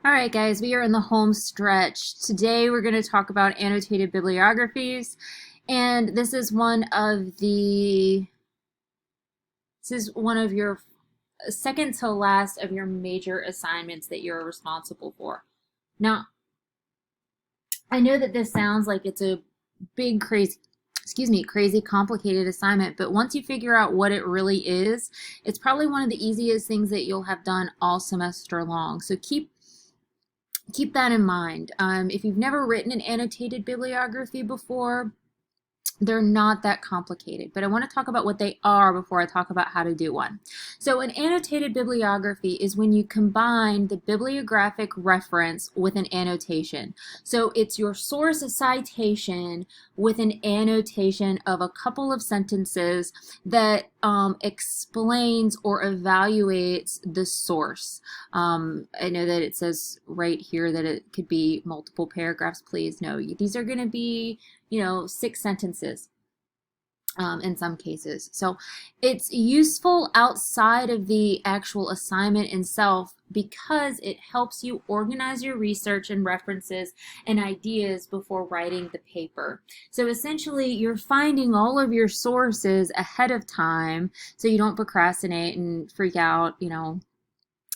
All right, guys, we are in the home stretch. Today we're going to talk about annotated bibliographies, and this is one of your second to last of your major assignments that you're responsible for. Now, I know that this sounds like it's a big, crazy complicated assignment, but once you figure out what it really is, it's probably one of the easiest things that you'll have done all semester long. So keep that in mind. If you've never written an annotated bibliography before, they're not that complicated, but I want to talk about what they are before I talk about how to do one. So an annotated bibliography is when you combine the bibliographic reference with an annotation. So it's your source citation with an annotation of a couple of sentences that explains or evaluates the source. I know that it says right here that it could be multiple paragraphs. Please no, these are going to be 6 sentences in some cases. So it's useful outside of the actual assignment itself because it helps you organize your research and references and ideas before writing the paper. So essentially you're finding all of your sources ahead of time so you don't procrastinate and freak out,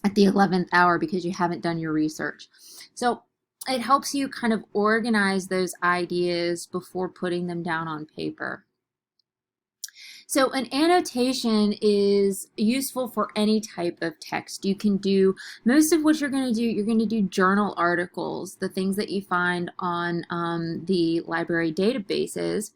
at the 11th hour because you haven't done your research. So it helps you kind of organize those ideas before putting them down on paper. So an annotation is useful for any type of text. You can do most of what you're going to do journal articles, the things that you find on the library databases,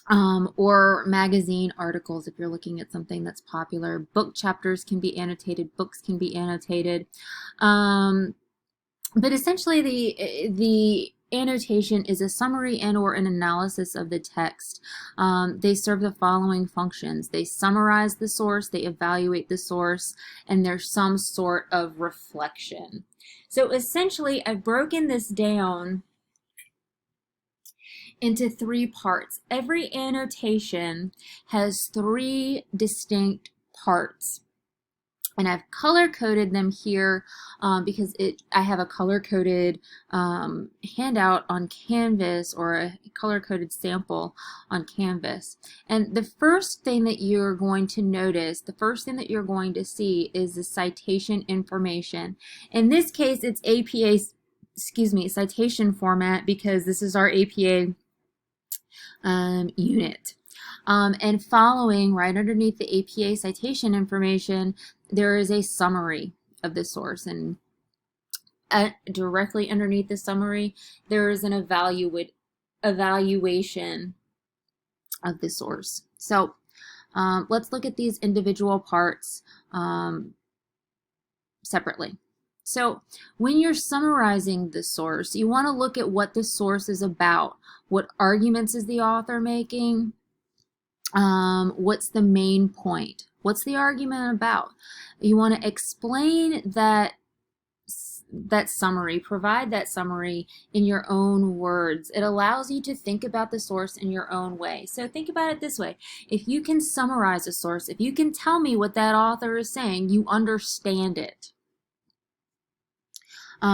or magazine articles if you're looking at something that's popular. Book chapters can be annotated, books can be annotated. But essentially the annotation is a summary and or an analysis of the text. They serve the following functions. They summarize the source, they evaluate the source, and there's some sort of reflection. So essentially I've broken this down into 3 parts. Every annotation has 3 distinct parts. And I've color-coded them here because I have a color-coded handout on Canvas, or a color-coded sample on Canvas. And the first thing that you're going to notice, the first thing that you're going to see is the citation information. In this case, it's APA, citation format, because this is our APA unit. And following, right underneath the APA citation information, there is a summary of the source, and directly underneath the summary there is an evaluation of the source. So let's look at these individual parts separately. So when you're summarizing the source, you want to look at what the source is about. What arguments is the author making? What's the main point? What's the argument about? You want to explain that summary, provide that summary in your own words. It allows you to think about the source in your own way. So think about it this way. If you can summarize a source, if you can tell me what that author is saying, you understand it.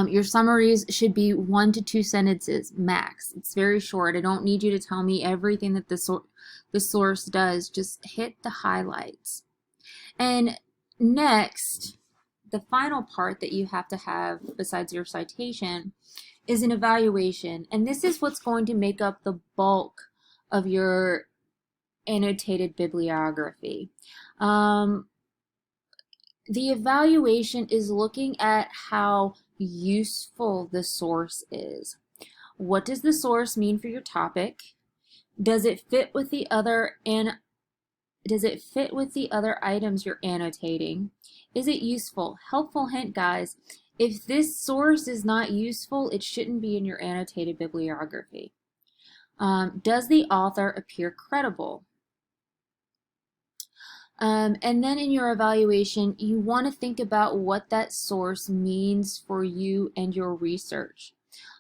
Your summaries should be 1 to 2 sentences max. It's very short. I don't need you to tell me everything that the source does. Just hit the highlights. And next, the final part that you have to have besides your citation is an evaluation. And this is what's going to make up the bulk of your annotated bibliography. The evaluation is looking at how useful the source is. What does the source mean for your topic? Does it fit with the other items you're annotating? Is it useful? Helpful hint, guys. If this source is not useful, it shouldn't be in your annotated bibliography. Does the author appear credible? And then in your evaluation, you want to think about what that source means for you and your research.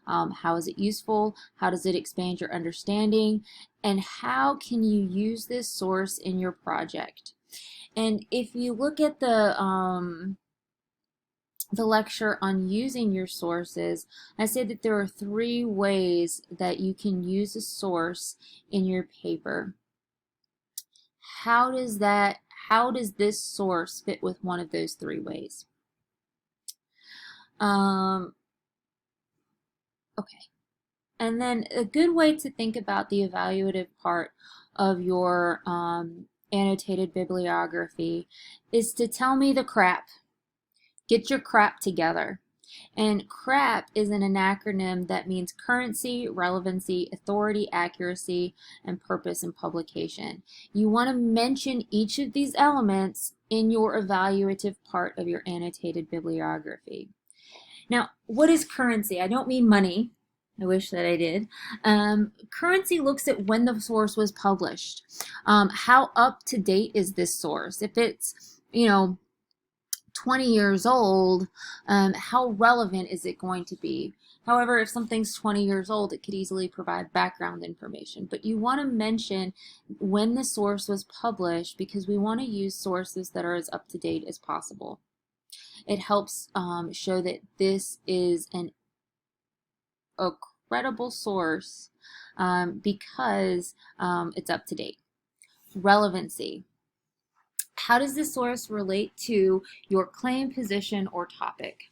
How is it useful? How does it expand your understanding? And how can you use this source in your project? And if you look at the the lecture on using your sources, I said that there are 3 ways that you can use a source in your paper. How does this source fit with one of those 3 ways? Okay. And then a good way to think about the evaluative part of your annotated bibliography is to tell me the crap. Get your crap together. And CRAP is an acronym that means currency, relevancy, authority, accuracy, and purpose in publication. You want to mention each of these elements in your evaluative part of your annotated bibliography. Now, what is currency? I don't mean money. I wish that I did. Currency looks at when the source was published. How up to date is this source? If it's, 20 years old, how relevant is it going to be? However, if something's 20 years old, it could easily provide background information. But you want to mention when the source was published because we want to use sources that are as up to date as possible. It helps show that this is a credible source because it's up to date. Relevancy. How does the source relate to your claim, position, or topic?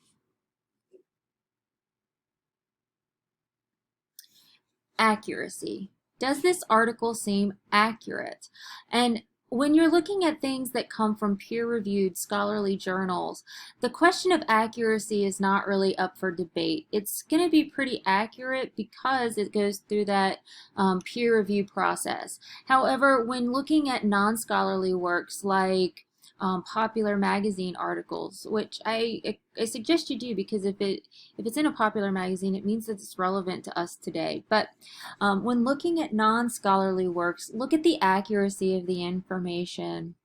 Accuracy. Does this article seem accurate? And when you're looking at things that come from peer-reviewed scholarly journals, the question of accuracy is not really up for debate. It's going to be pretty accurate because it goes through that peer review process. However, when looking at non-scholarly works like popular magazine articles, which I suggest you do because if it's in a popular magazine, it means that it's relevant to us today. But when looking at non-scholarly works, look at the accuracy of the information.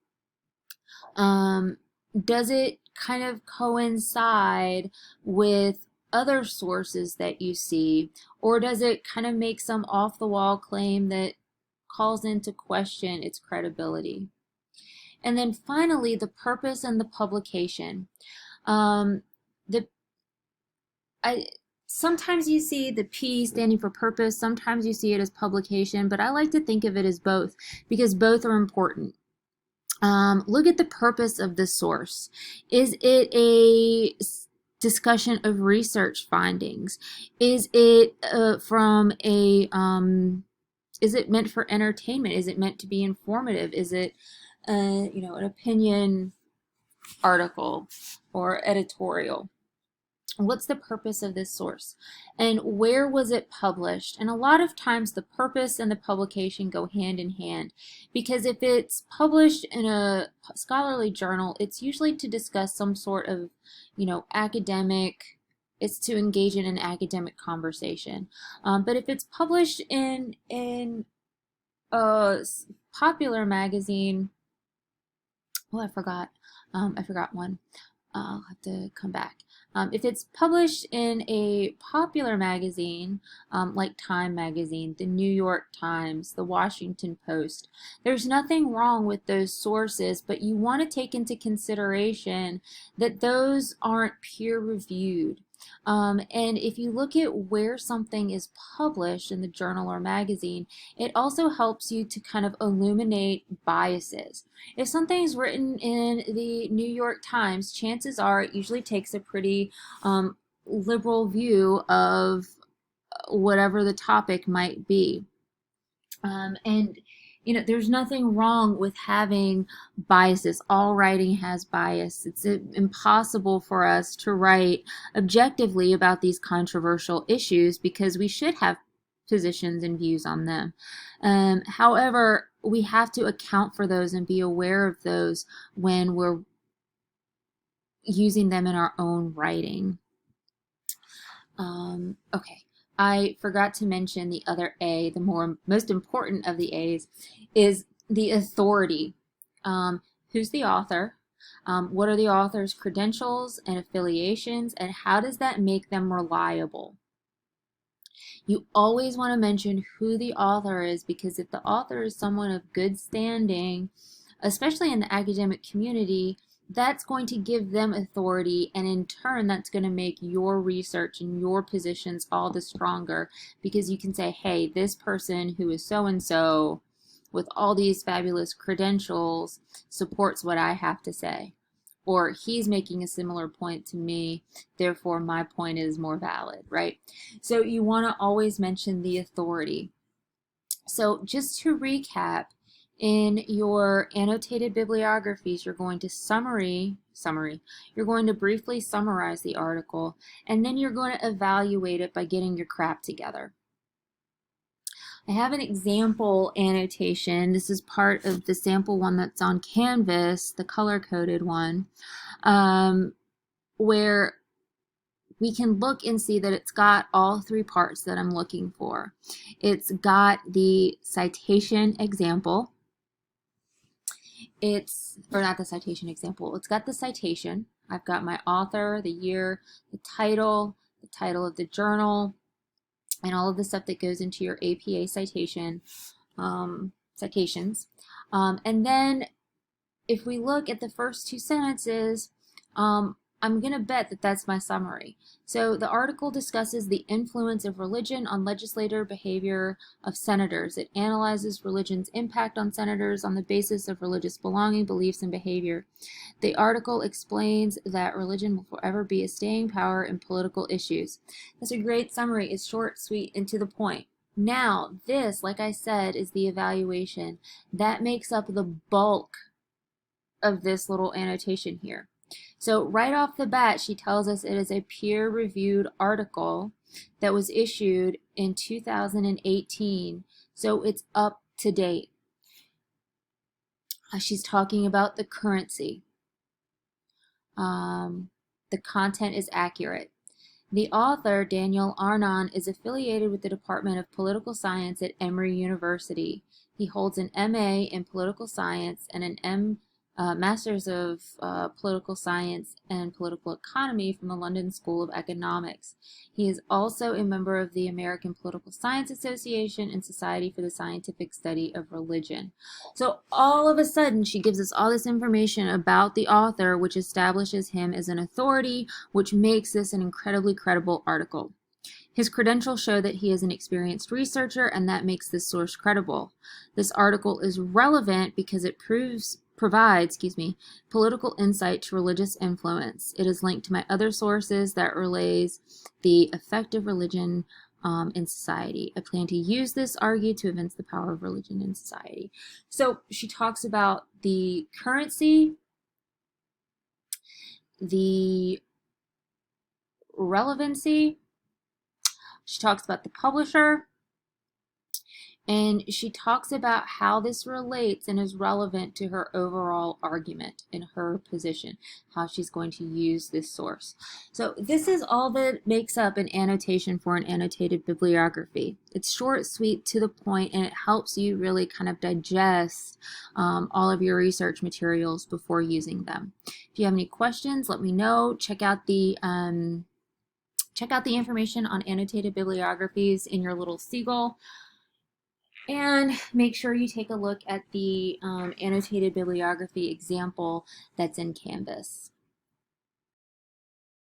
Does it kind of coincide with other sources that you see, or does it kind of make some off-the-wall claim that calls into question its credibility? And then finally, the purpose and the publication. Sometimes you see the P standing for purpose, sometimes you see it as publication, but I like to think of it as both because both are important. Look at the purpose of the source. Is it a discussion of research findings? Is it is it meant for entertainment? Is it meant to be informative? Is it an opinion article or editorial? What's the purpose of this source? And where was it published? And a lot of times the purpose and the publication go hand in hand because if it's published in a scholarly journal, it's usually to discuss some sort of, academic, it's to engage in an academic conversation. But if it's published in a popular magazine, I forgot one. I'll have to come back. If it's published in a popular magazine, like Time Magazine, the New York Times, the Washington Post, there's nothing wrong with those sources, but you want to take into consideration that those aren't peer-reviewed. And if you look at where something is published in the journal or magazine, it also helps you to kind of illuminate biases. If something is written in the New York Times, chances are it usually takes a pretty liberal view of whatever the topic might be. And there's nothing wrong with having biases. All writing has bias. It's impossible for us to write objectively about these controversial issues because we should have positions and views on them. However, we have to account for those and be aware of those when we're using them in our own writing. Okay. I forgot to mention the other A, the most important of the A's, is the authority. Who's the author? What are the author's credentials and affiliations, and how does that make them reliable? You always want to mention who the author is because if the author is someone of good standing, especially in the academic community, that's going to give them authority, and in turn that's going to make your research and your positions all the stronger, because you can say, hey, this person who is so and so with all these fabulous credentials supports what I have to say, or he's making a similar point to me, therefore my point is more valid, right? So you want to always mention the authority. So just to recap, in your annotated bibliographies, you're going to you're going to briefly summarize the article, and then you're going to evaluate it by getting your crap together. I have an example annotation. This is part of the sample one that's on Canvas, the color-coded one, where we can look and see that it's got all three parts that I'm looking for. It's got the citation example. It's not the citation example. It's got the citation. I've got my author, the year, the title of the journal, and all of the stuff that goes into your APA citation, citations. And then if we look at the first two sentences, I'm going to bet that that's my summary. So the article discusses the influence of religion on legislative behavior of senators. It analyzes religion's impact on senators on the basis of religious belonging, beliefs, and behavior. The article explains that religion will forever be a staying power in political issues. That's a great summary. It's short, sweet, and to the point. Now, this, like I said, is the evaluation. That makes up the bulk of this little annotation here. So right off the bat, she tells us it is a peer-reviewed article that was issued in 2018, so it's up to date. She's talking about the currency. The content is accurate. The author, Daniel Arnon, is affiliated with the Department of Political Science at Emory University. He holds an MA in Political Science and an Masters of Political Science and Political Economy from the London School of Economics. He is also a member of the American Political Science Association and Society for the Scientific Study of Religion. So all of a sudden, she gives us all this information about the author, which establishes him as an authority, which makes this an incredibly credible article. His credentials show that he is an experienced researcher, and that makes this source credible. This article is relevant because it provides political insight to religious influence. It is linked to my other sources that relays the effect of religion in society. I plan to use this argument to evince the power of religion in society. So she talks about the currency, the relevancy, she talks about the publisher, and she talks about how this relates and is relevant to her overall argument in her position, how she's going to use this source. So this is all that makes up an annotation for an annotated bibliography. It's short, sweet, to the point, and it helps you really kind of digest all of your research materials before using them. If you have any questions, let me know. Check out the information on annotated bibliographies in your little seagull. And make sure you take a look at the annotated bibliography example that's in Canvas.